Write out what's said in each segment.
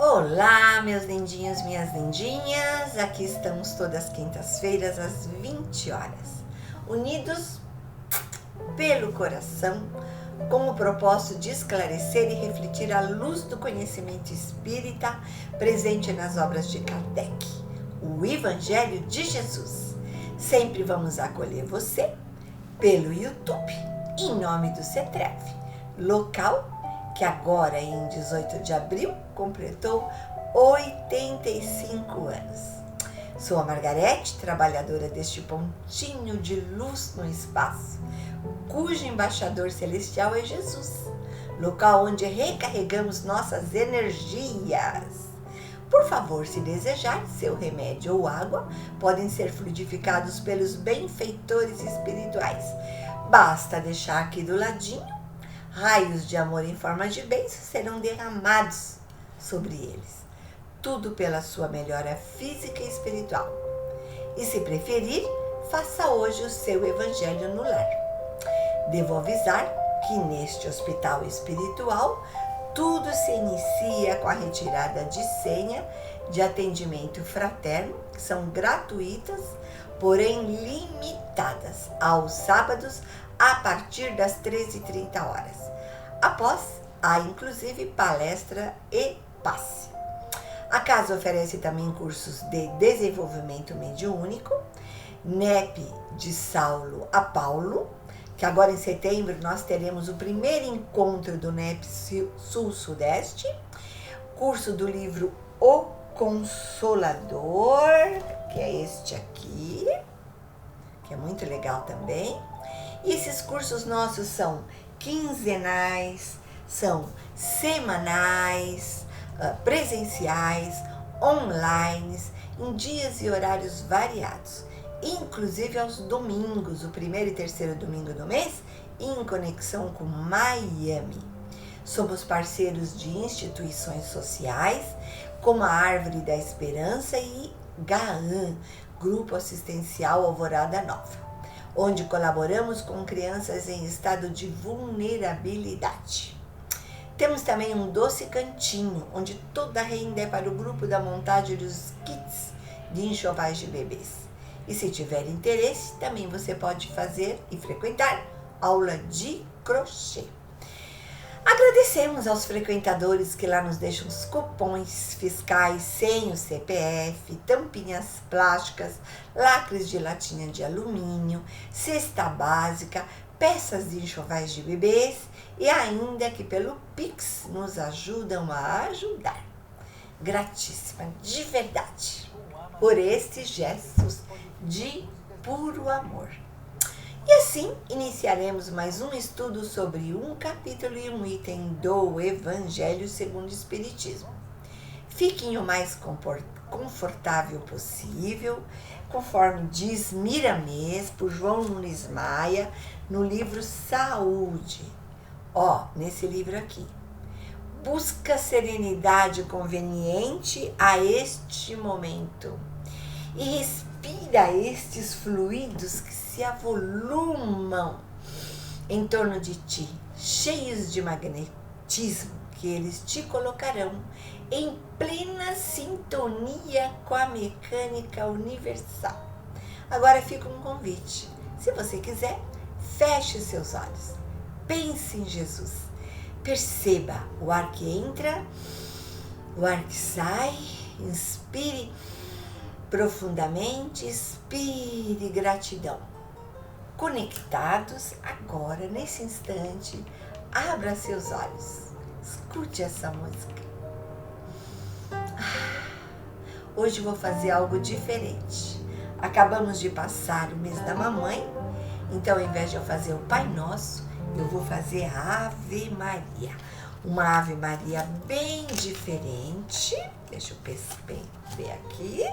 Olá, meus lindinhos, minhas lindinhas. Aqui estamos todas as quintas-feiras às 20 horas, unidos pelo coração, com o propósito de esclarecer e refletir a luz do conhecimento espírita presente nas obras de Kardec, o Evangelho de Jesus. Sempre vamos acolher você pelo YouTube, em nome do CETREV, local que agora, em 18 de abril, completou 85 anos. Sou a Margarete, trabalhadora deste pontinho de luz no espaço, cujo embaixador celestial é Jesus, local onde recarregamos nossas energias. Por favor, se desejar, seu remédio ou água podem ser fluidificados pelos benfeitores espirituais. Basta deixar aqui do ladinho. Raios de amor em forma de bênçãos serão derramados sobre eles. Tudo pela sua melhora física e espiritual. E se preferir, faça hoje o seu evangelho no lar. Devo avisar que neste hospital espiritual, tudo se inicia com a retirada de senha de atendimento fraterno, que são gratuitas, porém limitadas aos sábados, a partir das 13h30. Após, há inclusive palestra e passe. A casa oferece também cursos de desenvolvimento mediúnico, NEP de Saulo a Paulo, que agora em setembro nós teremos o primeiro encontro do NEP Sul-Sudeste, curso do livro O Consolador, que é este aqui, que é muito legal também. E esses cursos nossos são quinzenais, são semanais, presenciais, online, em dias e horários variados, inclusive aos domingos, o primeiro e terceiro domingo do mês, em conexão com Miami. Somos parceiros de instituições sociais, como a Árvore da Esperança e GAAN, Grupo Assistencial Alvorada Nova, onde colaboramos com crianças em estado de vulnerabilidade. Temos também um doce cantinho, onde toda a renda é para o grupo da montagem dos kits de enxovais de bebês. E se tiver interesse, também você pode fazer e frequentar aula de crochê. Agradecemos aos frequentadores que lá nos deixam os cupons fiscais sem o CPF, tampinhas plásticas, lacres de latinha de alumínio, cesta básica, peças de enxovais de bebês e ainda que pelo Pix nos ajudam a ajudar. Gratíssima, de verdade, por estes gestos de puro amor. E assim, iniciaremos mais um estudo sobre um capítulo e um item do Evangelho segundo o Espiritismo. Fiquem o mais confortável possível, conforme diz Miramês, por João Nunes Maia, no livro Saúde. Nesse livro aqui. Busca serenidade conveniente a este momento e respira estes fluidos que se avolumam em torno de ti, cheios de magnetismo, que eles te colocarão em plena sintonia com a mecânica universal. Agora fica um convite. Se você quiser, feche seus olhos. Pense em Jesus. Perceba o ar que entra, o ar que sai. Inspire profundamente, expire gratidão. Conectados agora, nesse instante, abra seus olhos. Escute essa música. Hoje vou fazer algo diferente. Acabamos de passar o mês da mamãe, então ao invés de eu fazer o Pai Nosso, eu vou fazer a Ave Maria. Uma Ave Maria bem diferente. Deixa eu ver aqui.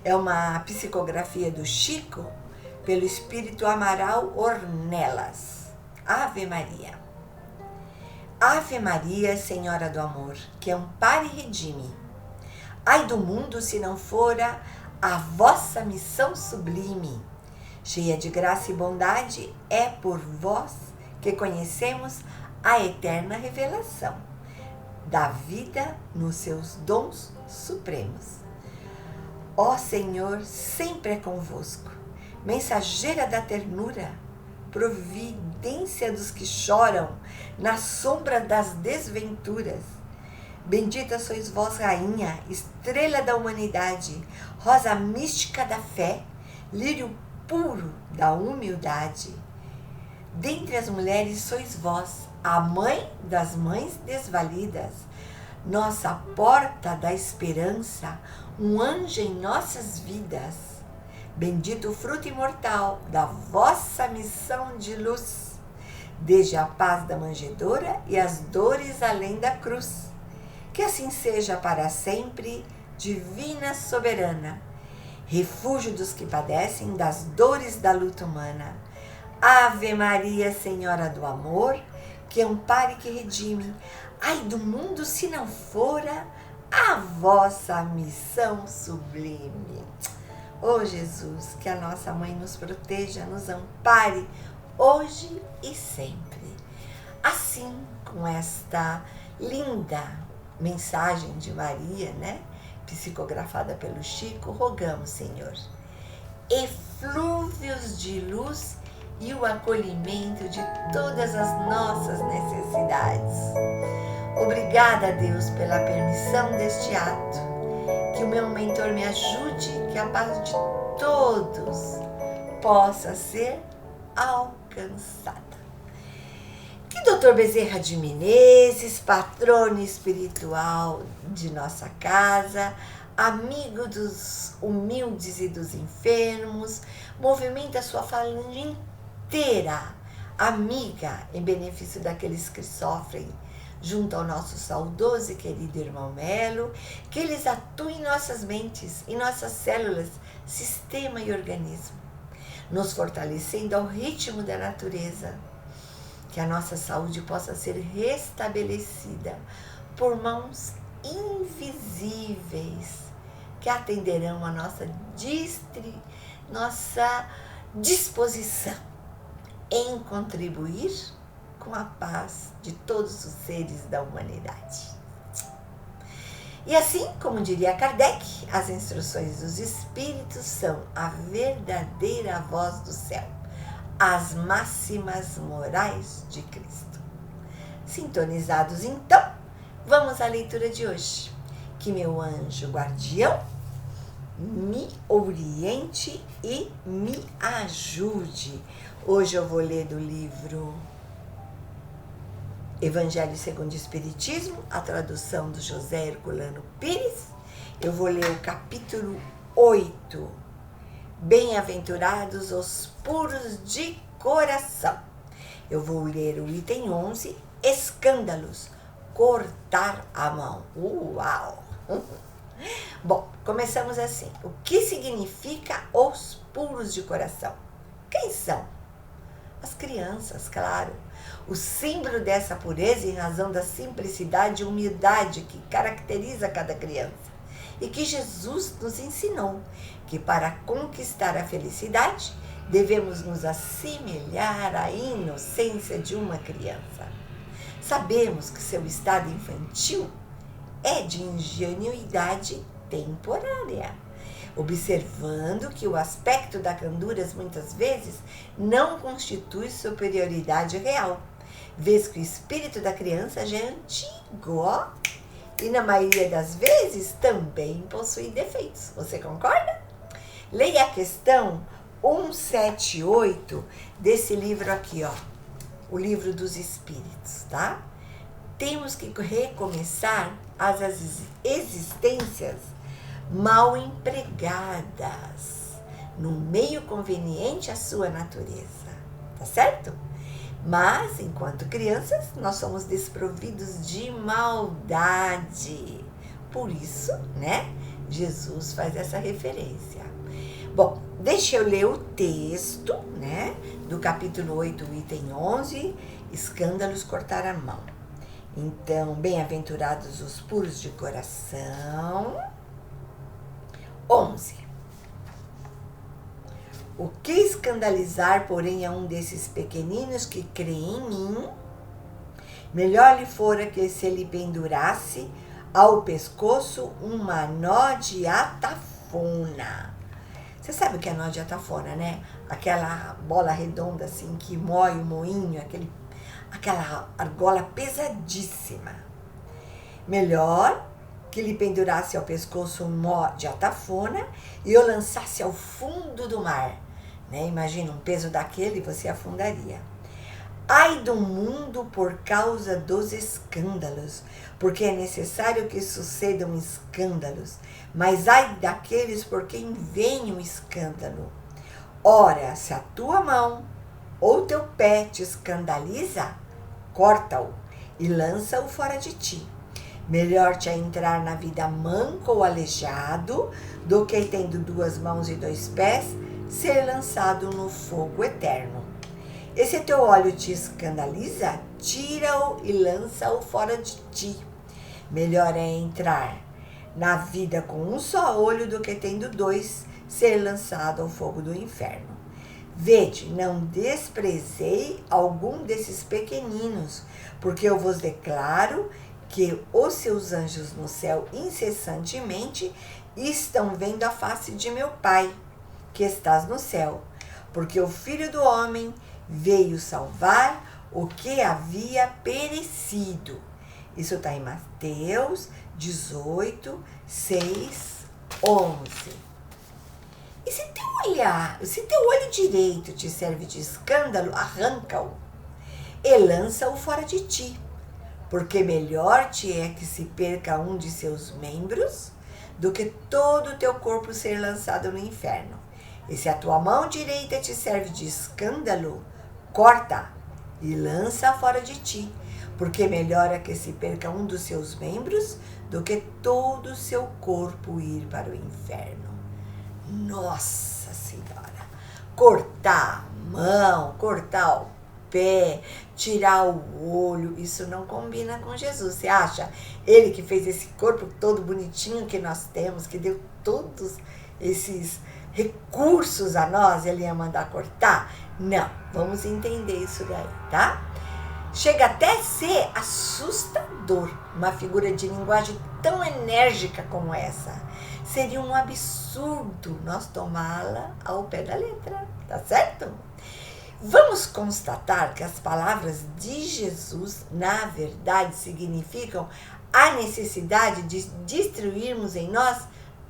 É uma psicografia do Chico, pelo Espírito Amaral Ornelas. Ave Maria. Ave Maria, Senhora do Amor, que ampare e redime. Ai do mundo se não fora a vossa missão sublime. Cheia de graça e bondade, é por vós que conhecemos a eterna revelação. da vida nos seus dons supremos. Ó Senhor, sempre é convosco, mensageira da ternura, providência dos que choram na sombra das desventuras. Bendita sois vós, Rainha, estrela da humanidade, rosa mística da fé, lírio puro da humildade. Dentre as mulheres sois vós, a mãe das mães desvalidas, nossa porta da esperança, um anjo em nossas vidas. Bendito o fruto imortal da vossa missão de luz, desde a paz da manjedoura e as dores além da cruz. Que assim seja para sempre, divina soberana, refúgio dos que padecem das dores da luta humana. Ave Maria, Senhora do amor, que ampare e que redime. Ai do mundo se não fora a vossa missão sublime. Ó Jesus, que a nossa mãe nos proteja, nos ampare, hoje e sempre. Assim, com esta linda mensagem de Maria, né? Psicografada pelo Chico, rogamos, Senhor, eflúvios de luz e o acolhimento de todas as nossas necessidades. Obrigada, Deus, pela permissão deste ato. Que o meu mentor me ajude, que a paz de todos possa ser alcançada. Que Dr. Bezerra de Menezes, patrono espiritual de nossa casa, amigo dos humildes e dos enfermos, movimenta a sua falange inteira, amiga em benefício daqueles que sofrem, junto ao nosso saudoso e querido irmão Melo, que eles atuem em nossas mentes, em nossas células, sistema e organismo, nos fortalecendo ao ritmo da natureza, que a nossa saúde possa ser restabelecida por mãos invisíveis, que atenderão a nossa disposição em contribuir com a paz de todos os seres da humanidade. E assim, como diria Kardec, as instruções dos Espíritos são a verdadeira voz do céu, as máximas morais de Cristo. Sintonizados então, vamos à leitura de hoje. Que meu anjo guardião me oriente e me ajude. Hoje eu vou ler do livro Evangelho segundo o Espiritismo, a tradução do José Herculano Pires. Eu vou ler o capítulo 8. Bem-aventurados os puros de coração. Eu vou ler o item 11, escândalos, cortar a mão. Uau! Bom, começamos assim. O que significa os puros de coração? Quem são? As crianças, claro. O símbolo dessa pureza em razão da simplicidade e humildade que caracteriza cada criança. E que Jesus nos ensinou que para conquistar a felicidade, devemos nos assemelhar à inocência de uma criança. Sabemos que seu estado infantil é de ingenuidade temporária, observando que o aspecto da candura muitas vezes não constitui superioridade real, vez que o espírito da criança já é antigo, ó, e na maioria das vezes também possui defeitos. Você concorda? Leia a questão 178 desse livro aqui, ó, o Livro dos Espíritos, tá? Temos que recomeçar as existências mal empregadas no meio conveniente à sua natureza, tá certo? Mas, enquanto crianças, nós somos desprovidos de maldade. Por isso, né, Jesus faz essa referência. Bom, deixa eu ler o texto, né, do capítulo 8, item 11, escândalos, cortar a mão. Então, bem-aventurados os puros de coração. 11. O que escandalizar, porém, a um desses pequeninos que crê em mim, Melhor lhe fora que se lhe pendurasse ao pescoço uma nó de atafona. Você sabe o que é nó de atafona, né? Aquela bola redonda assim que moe o moinho, aquela argola pesadíssima. Melhor que lhe pendurasse ao pescoço um nó de atafona e o lançasse ao fundo do mar. Né? Imagina um peso daquele, você afundaria. Ai do mundo por causa dos escândalos, porque é necessário que sucedam escândalos, mas ai daqueles por quem vem o escândalo. Ora, se a tua mão ou teu pé te escandaliza, corta-o e lança-o fora de ti. Melhor te é entrar na vida manco ou aleijado, do que tendo 2 mãos e 2 pés, ser lançado no fogo eterno. E se teu olho te escandaliza, tira-o e lança-o fora de ti. Melhor é entrar na vida com um só olho do que tendo 2, ser lançado ao fogo do inferno. Vede, não desprezei algum desses pequeninos, porque eu vos declaro que os seus anjos no céu incessantemente estão vendo a face de meu Pai, que estás no céu, porque o Filho do Homem veio salvar o que havia perecido. Isso está em Mateus 18, 6, 11. E se teu olho direito te serve de escândalo, arranca-o e lança-o fora de ti, porque melhor te é que se perca um de seus membros do que todo o teu corpo ser lançado no inferno. E se a tua mão direita te serve de escândalo, corta e lança fora de ti, porque melhor é que se perca um dos seus membros do que todo o seu corpo ir para o inferno. Nossa Senhora! Cortar a mão, cortar o pé, tirar o olho, isso não combina com Jesus. Você acha? Ele que fez esse corpo todo bonitinho que nós temos, que deu todos esses recursos a nós, ele ia mandar cortar? Não, vamos entender isso daí, tá? Chega até a ser assustador uma figura de linguagem tão enérgica como essa. Seria um absurdo nós tomá-la ao pé da letra, tá certo? Vamos constatar que as palavras de Jesus, na verdade, significam a necessidade de destruirmos em nós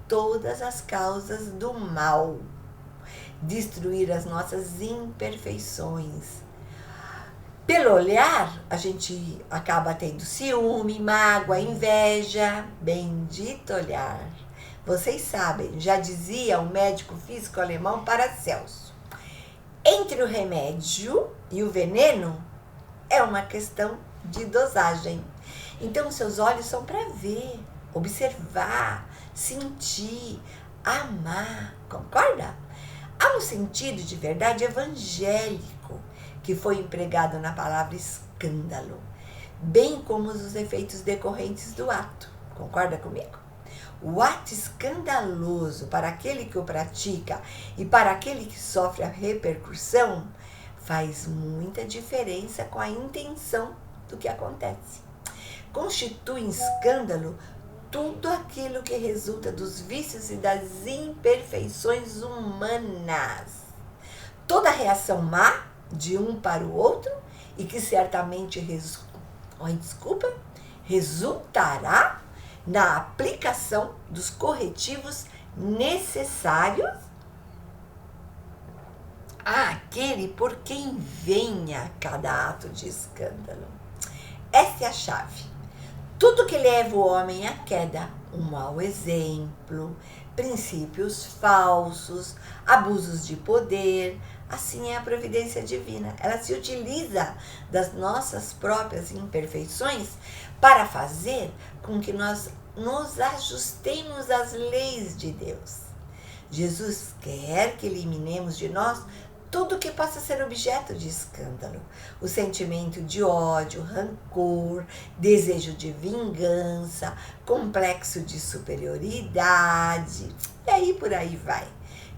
todas as causas do mal, destruir as nossas imperfeições. Pelo olhar, a gente acaba tendo ciúme, mágoa, inveja. Bendito olhar. Vocês sabem, já dizia o médico físico alemão Paracelso, entre o remédio e o veneno é uma questão de dosagem. Então, seus olhos são para ver, observar, sentir, amar, concorda? Há um sentido de verdade evangélico que foi empregado na palavra escândalo, bem como os efeitos decorrentes do ato. Concorda comigo? O ato escandaloso para aquele que o pratica e para aquele que sofre a repercussão faz muita diferença com a intenção do que acontece. Constitui escândalo tudo aquilo que resulta dos vícios e das imperfeições humanas. Toda reação má de um para o outro e que certamente resultará na aplicação dos corretivos necessários àquele por quem venha cada ato de escândalo. Essa é a chave. Tudo que leva o homem à queda, um mau exemplo, princípios falsos, abusos de poder, assim é a providência divina. Ela se utiliza das nossas próprias imperfeições para fazer com que nós nos ajustemos às leis de Deus. Jesus quer que eliminemos de nós tudo que possa ser objeto de escândalo. O sentimento de ódio, rancor, desejo de vingança, complexo de superioridade, e aí por aí vai.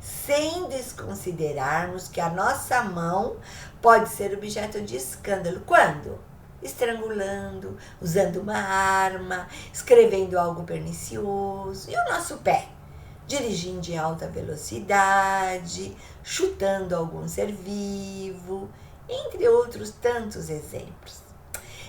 Sem desconsiderarmos que a nossa mão pode ser objeto de escândalo. Quando? estrangulando, usando uma arma, escrevendo algo pernicioso. E o nosso pé? Dirigindo em alta velocidade, chutando algum ser vivo, entre outros tantos exemplos.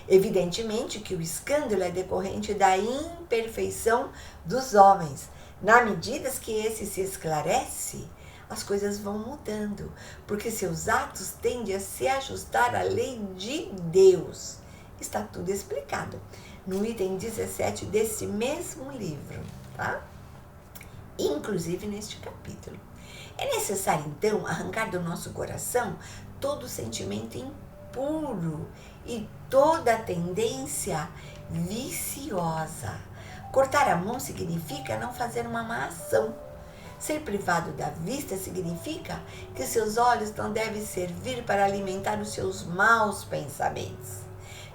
Evidentemente que o escândalo é decorrente da imperfeição dos homens. Na medida que esse se esclarece, as coisas vão mudando, porque seus atos tendem a se ajustar à lei de Deus. Está tudo explicado no item 17 desse mesmo livro, tá? Inclusive neste capítulo. É necessário, então, arrancar do nosso coração todo sentimento impuro e toda tendência viciosa. Cortar a mão significa não fazer uma má ação. Ser privado da vista significa que seus olhos não devem servir para alimentar os seus maus pensamentos.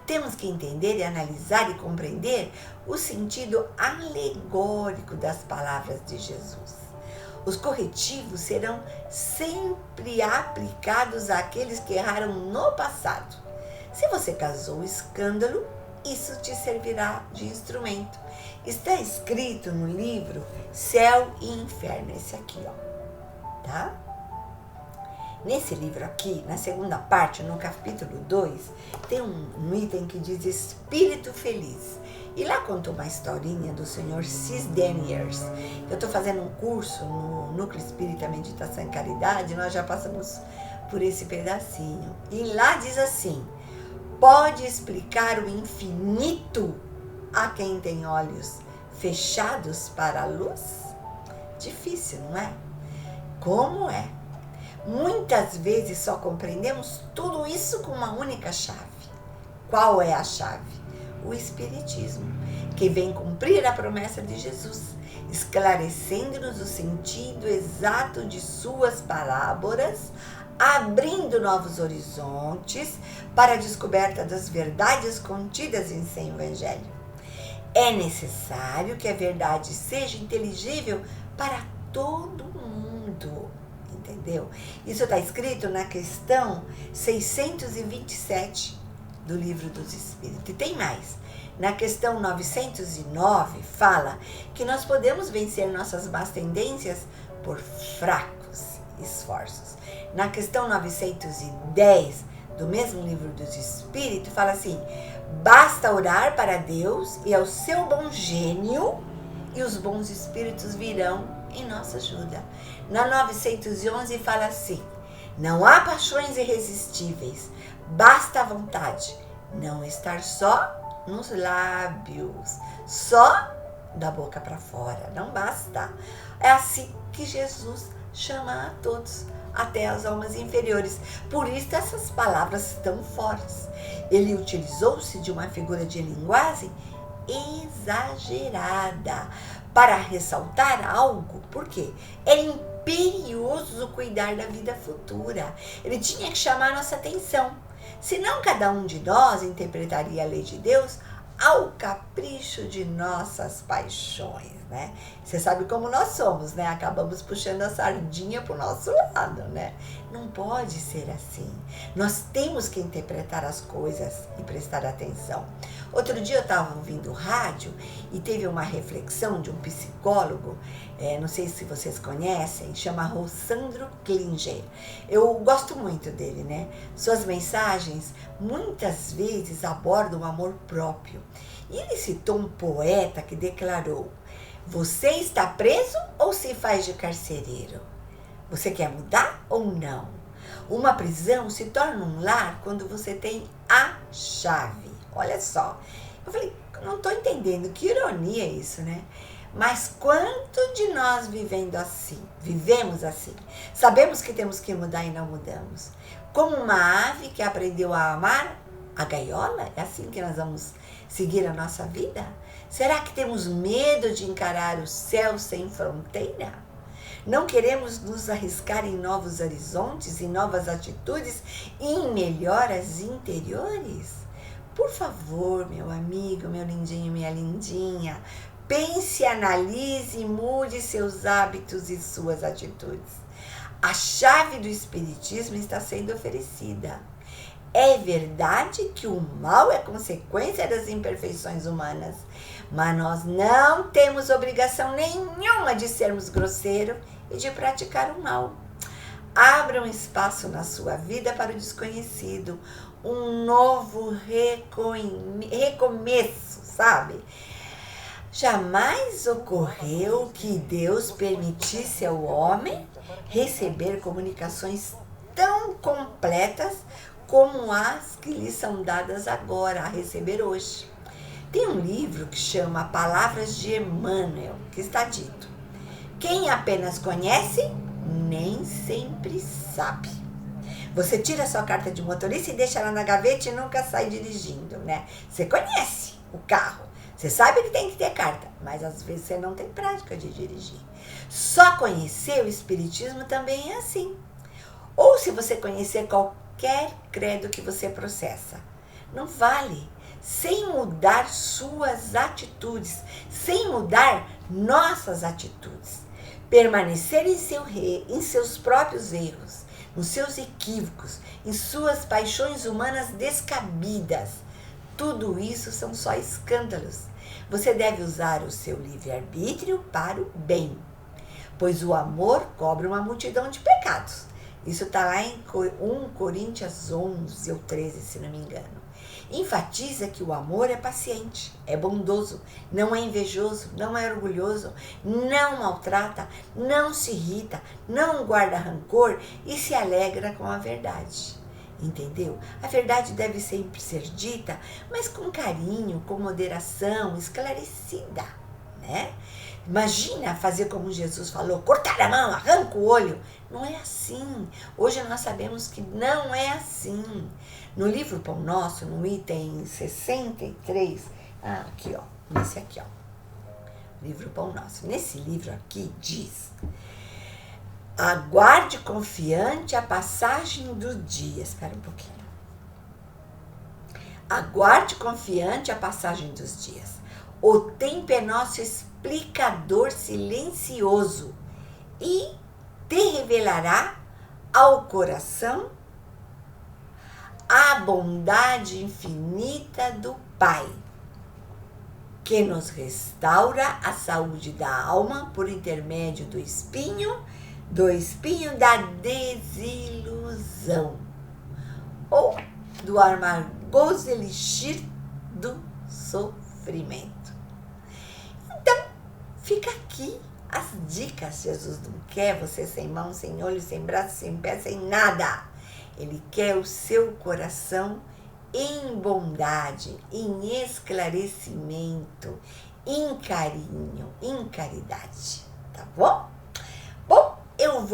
Temos que entender e analisar e compreender o sentido alegórico das palavras de Jesus. Os corretivos serão sempre aplicados àqueles que erraram no passado. Se você causou escândalo, isso te servirá de instrumento. Está escrito no livro Céu e Inferno, esse aqui, ó, tá? Nesse livro aqui, na segunda parte, no capítulo 2, tem um item que diz Espírito Feliz. E lá conta uma historinha do senhor Cis Deniers. Eu estou fazendo um curso no Núcleo Espírita Meditação e Caridade, nós já passamos por esse pedacinho. E lá diz assim: pode explicar o infinito a quem tem olhos fechados para a luz? Difícil, não é? Como é? Muitas vezes só compreendemos tudo isso com uma única chave. Qual é a chave? O Espiritismo, que vem cumprir a promessa de Jesus, esclarecendo-nos o sentido exato de suas parábolas, abrindo novos horizontes para a descoberta das verdades contidas em seu Evangelho. É necessário que a verdade seja inteligível para todo mundo, entendeu? Isso está escrito na questão 627 do Livro dos Espíritos. E tem mais. Na questão 909 fala que nós podemos vencer nossas más tendências por fracos esforços. Na questão 910 do mesmo Livro dos Espíritos fala assim: basta orar para Deus e ao seu bom gênio e os bons espíritos virão em nossa ajuda. Na 911 fala assim: não há paixões irresistíveis, basta a vontade, não estar só nos lábios, só da boca para fora, não basta. É assim que Jesus chama a todos, até as almas inferiores. Por isso essas palavras tão fortes. Ele utilizou-se de uma figura de linguagem exagerada para ressaltar algo, porque é imperioso cuidar da vida futura. Ele tinha que chamar nossa atenção. Senão cada um de nós interpretaria a lei de Deus ao capricho de nossas paixões, né? Você sabe como nós somos, né? Acabamos puxando a sardinha pro nosso lado, né? Não pode ser assim. Nós temos que interpretar as coisas e prestar atenção. Outro dia eu estava ouvindo rádio e teve uma reflexão de um psicólogo, não sei se vocês conhecem, chama Rossandro Klinger. Eu gosto muito dele, né? Suas mensagens muitas vezes abordam o amor próprio. E ele citou um poeta que declarou: você está preso ou se faz de carcereiro? Você quer mudar ou não? Uma prisão se torna um lar quando você tem a chave. Olha só. Eu falei, não estou entendendo, que ironia isso, né? Mas quanto de nós vivemos assim? Sabemos que temos que mudar e não mudamos. Como uma ave que aprendeu a amar a gaiola? É assim que nós vamos seguir a nossa vida? Será que temos medo de encarar o céu sem fronteira? Não queremos nos arriscar em novos horizontes, em novas atitudes e em melhoras interiores? Por favor, meu amigo, meu lindinho, minha lindinha, pense, analise e mude seus hábitos e suas atitudes. A chave do Espiritismo está sendo oferecida. É verdade que o mal é consequência das imperfeições humanas, mas nós não temos obrigação nenhuma de sermos grosseiros e de praticar o mal. Abra um espaço na sua vida para o desconhecido, um novo recomeço, sabe? Jamais ocorreu que Deus permitisse ao homem receber comunicações tão completas como as que lhe são dadas agora, a receber hoje. Tem um livro que chama Palavras de Emmanuel, que está dito: quem apenas conhece, nem sempre sabe. Você tira a sua carta de motorista e deixa ela na gaveta e nunca sai dirigindo, né? Você conhece o carro, você sabe que tem que ter carta, mas às vezes você não tem prática de dirigir. Só conhecer o Espiritismo também é assim. Ou se você conhecer qualquer credo que você processa, não vale, sem mudar suas atitudes, sem mudar nossas atitudes. Permanecer em seus próprios erros, nos seus equívocos, em suas paixões humanas descabidas. Tudo isso são só escândalos. Você deve usar o seu livre-arbítrio para o bem, pois o amor cobre uma multidão de pecados. Isso está lá em 1 Coríntios 11 ou 13, se não me engano. Enfatiza que o amor é paciente, é bondoso, não é invejoso, não é orgulhoso, não maltrata, não se irrita, não guarda rancor e se alegra com a verdade. Entendeu? A verdade deve sempre ser dita, mas com carinho, com moderação, esclarecida, né? Imagina fazer como Jesus falou, cortar a mão, arranca o olho. Não é assim. Hoje nós sabemos que não é assim. No livro Pão Nosso, no item 63, aqui ó, nesse aqui ó, livro Pão Nosso. Nesse livro aqui diz: aguarde confiante a passagem do dia. Espera um pouquinho. Aguarde confiante a passagem dos dias. O tempo é nosso explicador silencioso e te revelará ao coração a bondade infinita do Pai, que nos restaura a saúde da alma por intermédio do espinho da desilusão, ou do amargoso elixir do sofrimento. Então, fica aqui as dicas. Jesus não quer você sem mão, sem olho, sem braço, sem pé, sem nada. Ele quer o seu coração em bondade, em esclarecimento, em carinho, em caridade, tá bom? Bom, eu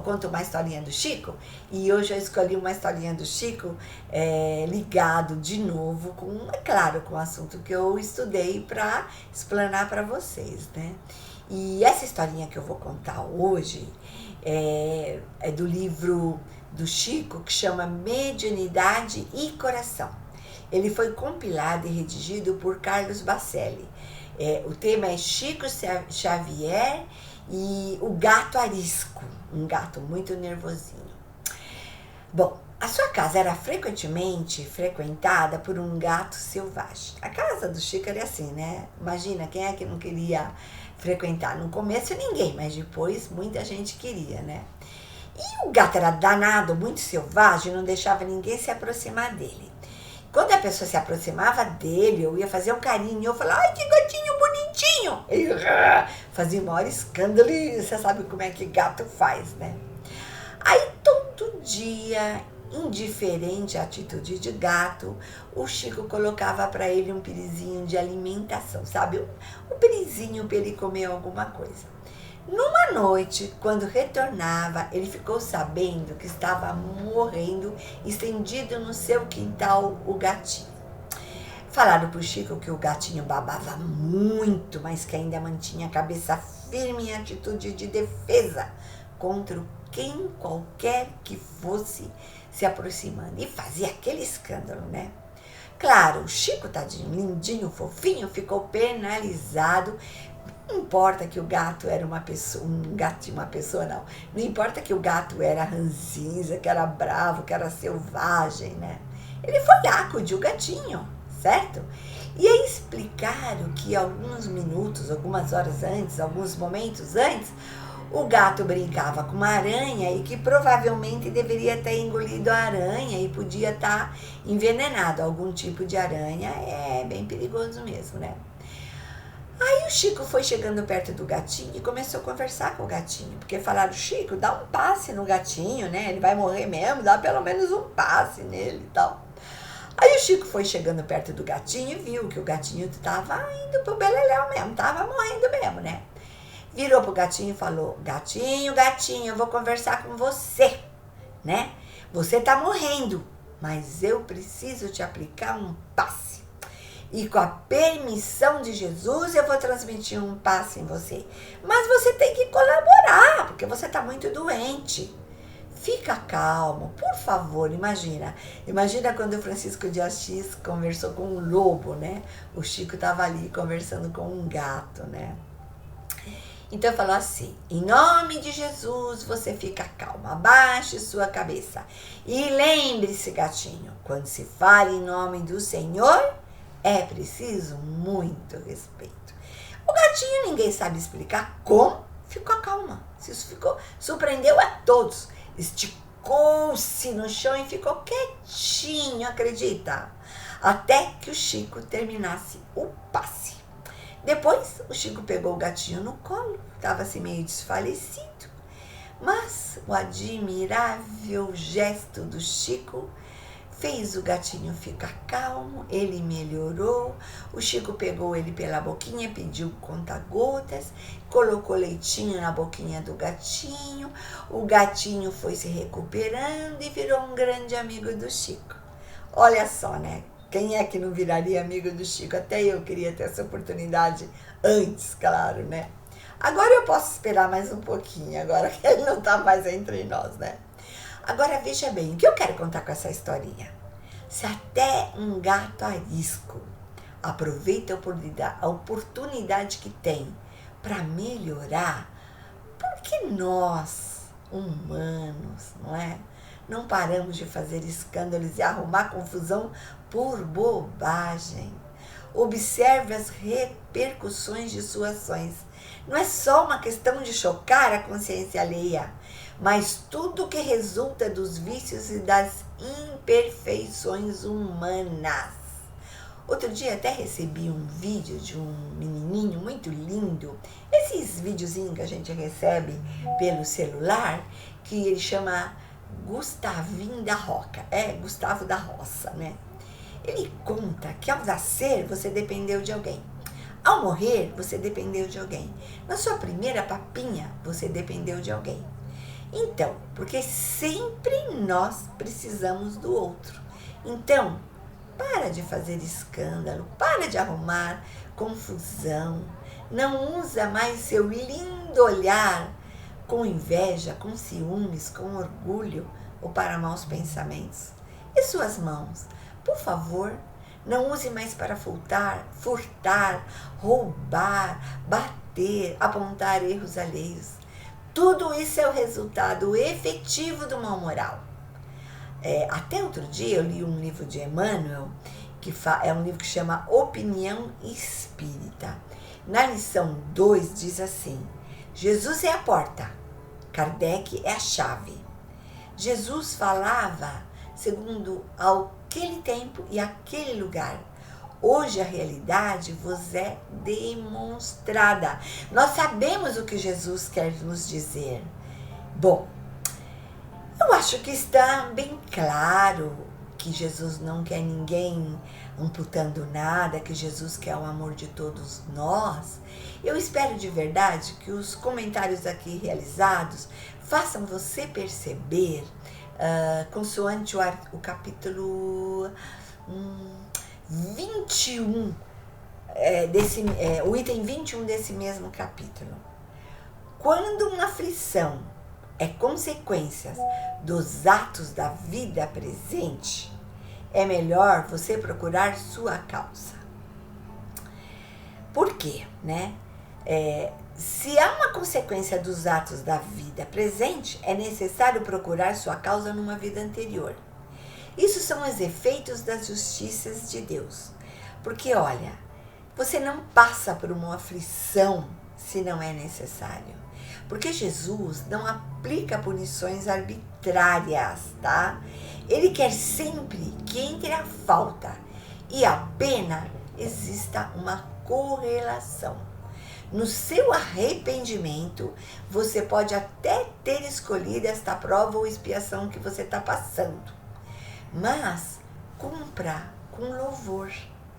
conto uma historinha do Chico, e hoje eu escolhi uma historinha do Chico ligado de novo com, é claro, com o assunto que eu estudei para explanar para vocês, né? E essa historinha que eu vou contar hoje é do livro do Chico, que chama Mediunidade e Coração. Ele foi compilado e redigido por Carlos Bacelli. O tema é Chico Xavier e o gato arisco, um gato muito nervosinho. Bom, a sua casa era frequentemente frequentada por um gato selvagem. A casa do Chico era assim, né? Imagina, quem é que não queria frequentar? No começo ninguém, mas depois muita gente queria, né? E o gato era danado, muito selvagem, não deixava ninguém se aproximar dele. Quando a pessoa se aproximava dele, eu ia fazer um carinho, eu falava, ai, que gatinho bonitinho! Ele fazia o maior escândalo e você sabe como é que gato faz, né? Aí todo dia, indiferente à atitude de gato, o Chico colocava para ele um pirizinho de alimentação, sabe? Um pirizinho para ele comer alguma coisa. Numa noite, quando retornava, ele ficou sabendo que estava morrendo, estendido no seu quintal, o gatinho. Falaram pro Chico que o gatinho babava muito, mas que ainda mantinha a cabeça firme em atitude de defesa contra quem qualquer que fosse se aproximando. E fazia aquele escândalo, né? Claro, o Chico, tadinho, lindinho, fofinho, ficou penalizado Não importa que o gato era uma pessoa, um gatinho, uma pessoa não. Não importa que o gato era ranzinza, que era bravo, que era selvagem, né? Ele foi lá, acudiu o gatinho, certo? E aí explicaram que alguns minutos, algumas horas antes, alguns momentos antes, o gato brincava com uma aranha e que provavelmente deveria ter engolido a aranha e podia estar envenenado. Algum tipo de aranha é bem perigoso mesmo, né? Aí o Chico foi chegando perto do gatinho e começou a conversar com o gatinho. Porque falaram, Chico, dá um passe no gatinho, né? Ele vai morrer mesmo, dá pelo menos um passe nele e tal. Aí o Chico foi chegando perto do gatinho e viu que o gatinho estava indo pro beleléu mesmo, estava morrendo mesmo, né? Virou pro gatinho e falou, gatinho, gatinho, eu vou conversar com você, né? Você tá morrendo, mas eu preciso te aplicar um passe. E com a permissão de Jesus, eu vou transmitir um passe em você. Mas você tem que colaborar, porque você está muito doente. Fica calmo, por favor, imagina. Imagina quando o Francisco de Assis conversou com um lobo, né? O Chico estava ali conversando com um gato, né? Então falou assim, em nome de Jesus, você fica calmo, abaixe sua cabeça. E lembre-se, gatinho, quando se fala em nome do Senhor, é preciso muito respeito. O gatinho, ninguém sabe explicar como, ficou calma. Isso surpreendeu a todos. Esticou-se no chão e ficou quietinho, acredita? Até que o Chico terminasse o passe. Depois, o Chico pegou o gatinho no colo, estava assim meio desfalecido. Mas o admirável gesto do Chico fez o gatinho ficar calmo, ele melhorou. O Chico pegou ele pela boquinha, pediu conta-gotas, colocou leitinho na boquinha do gatinho. O gatinho foi se recuperando e virou um grande amigo do Chico. Olha só, né? Quem é que não viraria amigo do Chico? Até eu queria ter essa oportunidade antes, claro, né? Agora eu posso esperar mais um pouquinho, agora que ele não está mais entre nós, né? Agora veja bem, o que eu quero contar com essa historinha? Se até um gato arisco aproveita a oportunidade que tem para melhorar, por que nós, humanos, não é? Não paramos de fazer escândalos e arrumar confusão por bobagem. Observe as repercussões de suas ações. Não é só uma questão de chocar a consciência alheia, mas tudo que resulta dos vícios e das imperfeições humanas. Outro dia até recebi um vídeo de um menininho muito lindo, esses videozinhos que a gente recebe pelo celular, que ele chama Gustavinho da Roca, Gustavo da Roça, né? Ele conta que ao nascer você dependeu de alguém. Ao morrer, você dependeu de alguém. Na sua primeira papinha, você dependeu de alguém. Então, porque sempre nós precisamos do outro. Então, para de fazer escândalo, para de arrumar confusão. Não usa mais seu lindo olhar com inveja, com ciúmes, com orgulho ou para maus pensamentos. E suas mãos? Por favor, não use mais para furtar, roubar, bater, apontar erros alheios. Tudo isso é o resultado efetivo do mal moral. Até outro dia eu li um livro de Emmanuel, é um livro que chama Opinião Espírita. Na lição 2 diz assim, Jesus é a porta, Kardec é a chave. Jesus falava segundo aquele tempo e aquele lugar. Hoje a realidade vos é demonstrada. Nós sabemos o que Jesus quer nos dizer. Bom, eu acho que está bem claro que Jesus não quer ninguém amputando nada, que Jesus quer o amor de todos nós. Eu espero de verdade que os comentários aqui realizados façam você perceber, consoante o capítulo 21, o item 21 desse mesmo capítulo. Quando uma aflição é consequência dos atos da vida presente, é melhor você procurar sua causa. Por quê, né? Se há uma consequência dos atos da vida presente, é necessário procurar sua causa numa vida anterior. Isso são os efeitos das justiças de Deus. Porque, olha, você não passa por uma aflição se não é necessário. Porque Jesus não aplica punições arbitrárias, tá? Ele quer sempre que entre a falta e a pena exista uma correlação. No seu arrependimento, você pode até ter escolhido esta prova ou expiação que você está passando. Mas cumpra com louvor,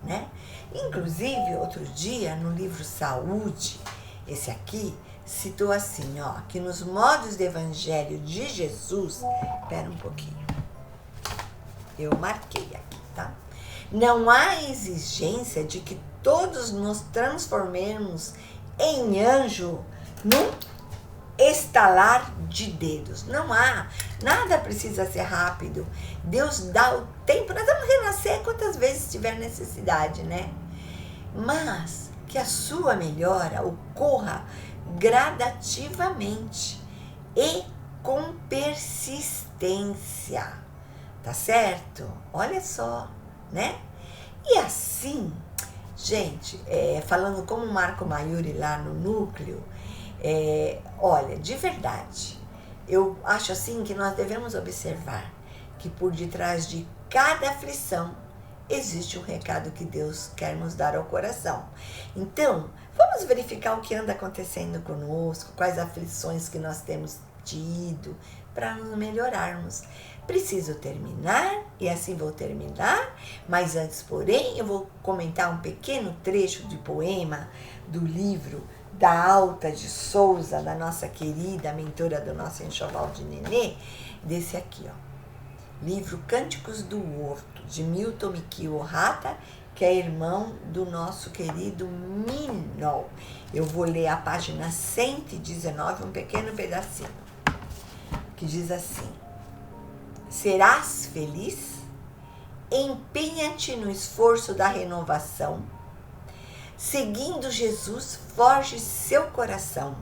né? Inclusive, outro dia, no livro Saúde, esse aqui, citou assim, ó, que nos modos do Evangelho de Jesus, espera um pouquinho, eu marquei aqui, tá? Não há exigência de que todos nos transformemos em anjo num estalar de dedos. Não há, nada precisa ser rápido. Deus dá o tempo, nós vamos renascer quantas vezes tiver necessidade, né? Mas que a sua melhora ocorra gradativamente e com persistência, tá certo? Olha só, né? E assim, gente, falando como o Marco Maiuri lá no núcleo, olha, de verdade, eu acho assim que nós devemos observar que por detrás de cada aflição existe um recado que Deus quer nos dar ao coração. Então, vamos verificar o que anda acontecendo conosco, quais aflições que nós temos tido, para nos melhorarmos. Preciso terminar, e assim vou terminar, mas antes, porém, eu vou comentar um pequeno trecho de poema do livro da Alta de Souza, da nossa querida mentora do nosso enxoval de nenê, desse aqui, ó. Livro Cânticos do Horto, de Milton Mikio Ohata, que é irmão do nosso querido Minol. Eu vou ler a página 119, um pequeno pedacinho, que diz assim: serás feliz? Empenha-te no esforço da renovação. Seguindo Jesus, forge seu coração.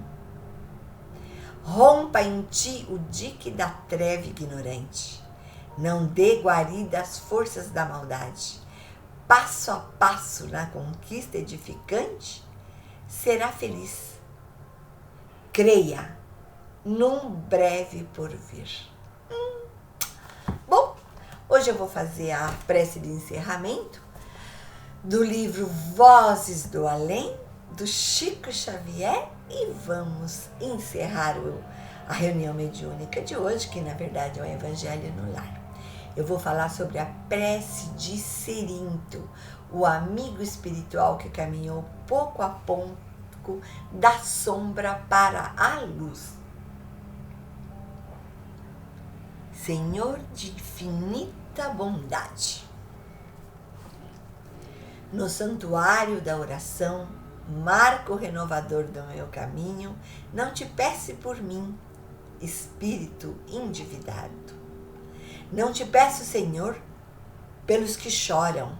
Rompa em ti o dique da treva ignorante. Não dê guarida às forças da maldade. Passo a passo na conquista edificante, será feliz. Creia num breve porvir. Bom, hoje eu vou fazer a prece de encerramento do livro Vozes do Além, do Chico Xavier, e vamos encerrar a reunião mediúnica de hoje, que na verdade é o Evangelho no Lar. Eu vou falar sobre a prece de Cerinto, o amigo espiritual que caminhou pouco a pouco da sombra para a luz. Senhor de infinita bondade, no santuário da oração, marco renovador do meu caminho, não te peço por mim, espírito endividado. Não te peço, Senhor, pelos que choram.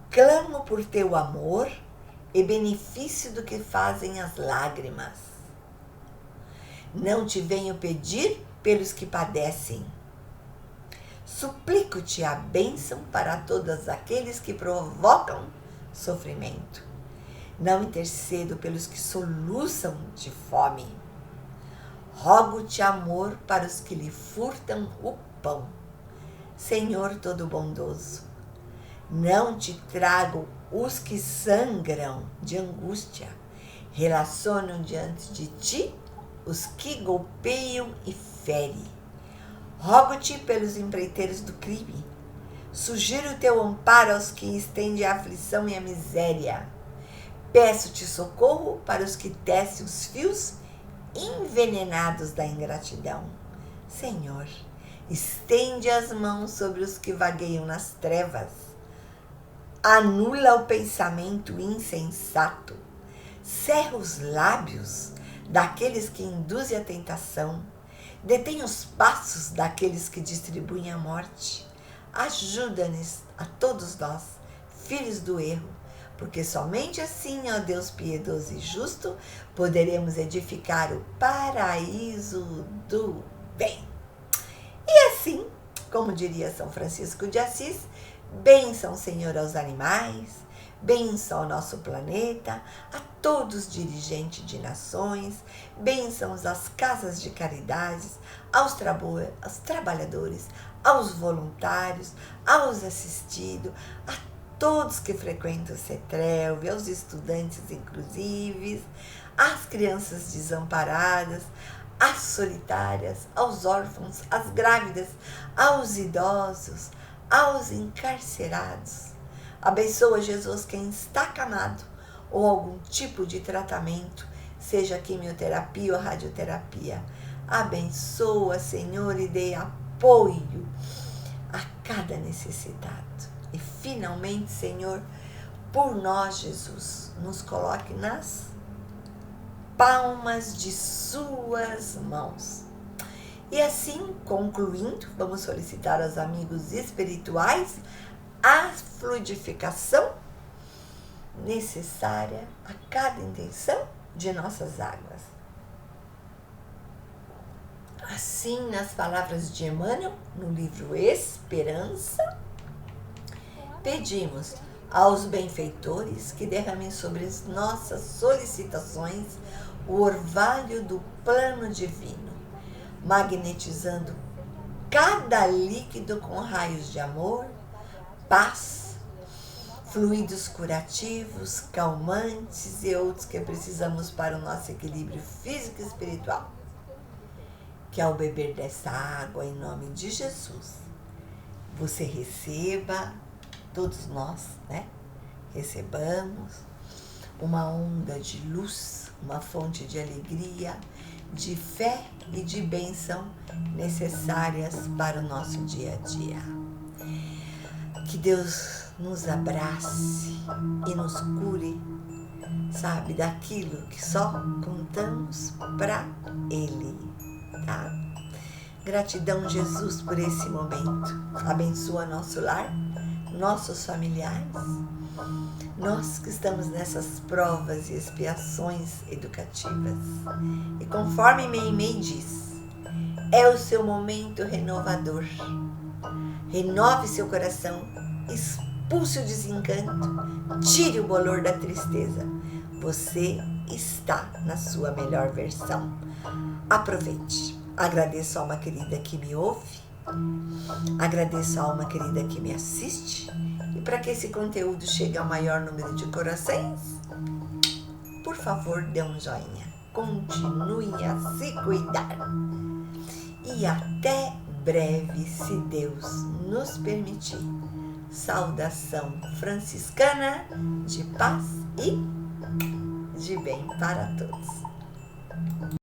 Clamo por teu amor e benefício do que fazem as lágrimas. Não te venho pedir pelos que padecem. Suplico-te a bênção para todos aqueles que provocam sofrimento. Não intercedo pelos que soluçam de fome. Rogo-te amor para os que lhe furtam o pão. Senhor todo bondoso, não te trago os que sangram de angústia. Relacionam diante de ti os que golpeiam e ferem. Rogo-te pelos empreiteiros do crime. Sugiro o teu amparo aos que estendem a aflição e a miséria. Peço-te socorro para os que tecem os fios envenenados da ingratidão. Senhor, estende as mãos sobre os que vagueiam nas trevas. Anula o pensamento insensato. Cerra os lábios daqueles que induzem a tentação. Detém os passos daqueles que distribuem a morte. Ajuda-nos a todos nós, filhos do erro, porque somente assim, ó Deus piedoso e justo, poderemos edificar o paraíso do bem. E assim, como diria São Francisco de Assis, bênção, Senhor, aos animais, bênção ao nosso planeta, a todos os dirigentes de nações, bênçãos às casas de caridades, aos trabalhadores, aos voluntários, aos assistidos, a todos que frequentam o CETRELV, aos estudantes inclusive, às crianças desamparadas, às solitárias, aos órfãos, às grávidas, aos idosos, aos encarcerados. Abençoa, Jesus, quem está acamado ou algum tipo de tratamento, seja quimioterapia ou radioterapia. Abençoa, Senhor, e dê apoio a cada necessitado. E finalmente, Senhor, por nós, Jesus, nos coloque nas palmas de suas mãos. E assim, concluindo, vamos solicitar aos amigos espirituais a fluidificação necessária a cada intenção de nossas águas. Assim, nas palavras de Emmanuel, no livro Esperança, pedimos aos benfeitores que derramem sobre as nossas solicitações o orvalho do plano divino, magnetizando cada líquido com raios de amor, paz, fluidos curativos, calmantes e outros que precisamos para o nosso equilíbrio físico e espiritual. Que ao beber dessa água, em nome de Jesus, você receba, todos nós, né? Recebamos uma onda de luz, uma fonte de alegria, de fé e de bênção necessárias para o nosso dia a dia. Que Deus nos abrace e nos cure, sabe, daquilo que só contamos para Ele, tá? Gratidão, Jesus, por esse momento. Abençoa nosso lar, nossos familiares, nós que estamos nessas provas e expiações educativas. E conforme Meimei diz, é o seu momento renovador. Renove seu coração, expulse o desencanto, tire o bolor da tristeza. Você está na sua melhor versão. Aproveite. Agradeço a alma querida que me ouve, agradeço a alma querida que me assiste, e para que esse conteúdo chegue ao maior número de corações, por favor, dê um joinha. Continue a se cuidar. E até breve, se Deus nos permitir. Saudação franciscana de paz e de bem para todos.